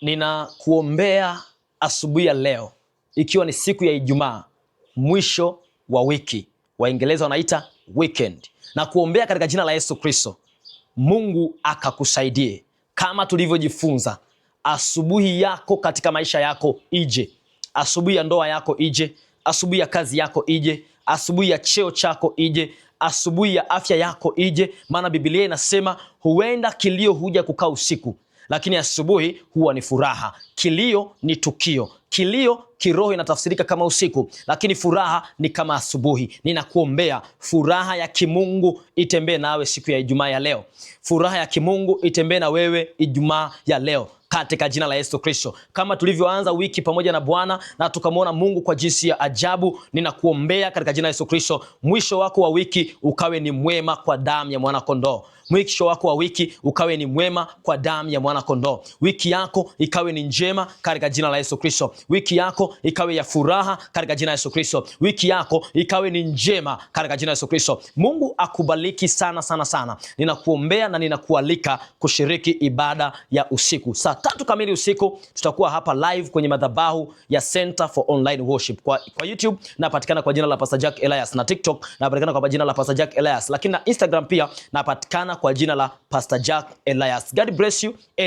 Ninakuombea asubuhi ya leo, ikiwa ni siku ya Ijumaa, mwisho wa wiki. Waingereza wanaita weekend. Na kuombea katika jina la Yesu Kristo, Mungu akakusaidie. Kama tulivyojifunza, asubuhi yako katika maisha yako ije. Asubuhi ya ndoa yako ije, asubuhi ya kazi yako ije, asubuhi ya cheo chako ije, asubuhi ya afya yako ije. Maana Biblia inasema huenda kilio huja kukaa usiku, lakini asubuhi huwa ni furaha. Kilio ni tukio. Kilio kiroho inatafsirika kama usiku, lakini furaha ni kama asubuhi. Ninakuombea furaha ya kimungu itembee nawe siku ya Ijumaa ya leo. Furaha ya kimungu itembee na wewe Ijumaa ya leo, katika jina la Yesu Kristo. Kama tulivyoanza wiki pamoja na Bwana na tukamwona Mungu kwa jinsi ya ajabu, ninakuombea katika jina la Yesu Kristo, mwisho wako wa wiki ukawe ni mwema kwa damu ya mwana kondoo. Mwisho wako wa wiki ukawe ni mwema kwa damu ya mwana kondoo. Wiki yako ikawe ni njema katika jina la Yesu Kristo. Wiki yako ikawe ya furaha katika jina la Yesu Kristo. Wiki yako ikawe ni njema katika jina la Yesu Kristo. Mungu akubariki sana sana sana. Ninakuombea na ninakualika kushiriki ibada ya usiku. Saa 3 kamili usiku tutakuwa hapa live kwenye madhabahu ya Center for Online Worship. Kwa YouTube napatikana kwa jina la Pastor Jack Elias, na TikTok napatikana kwa jina la Pastor Jack Elias, lakini na Instagram pia napatikana kwa jina la Pastor Jack Elias. God bless you.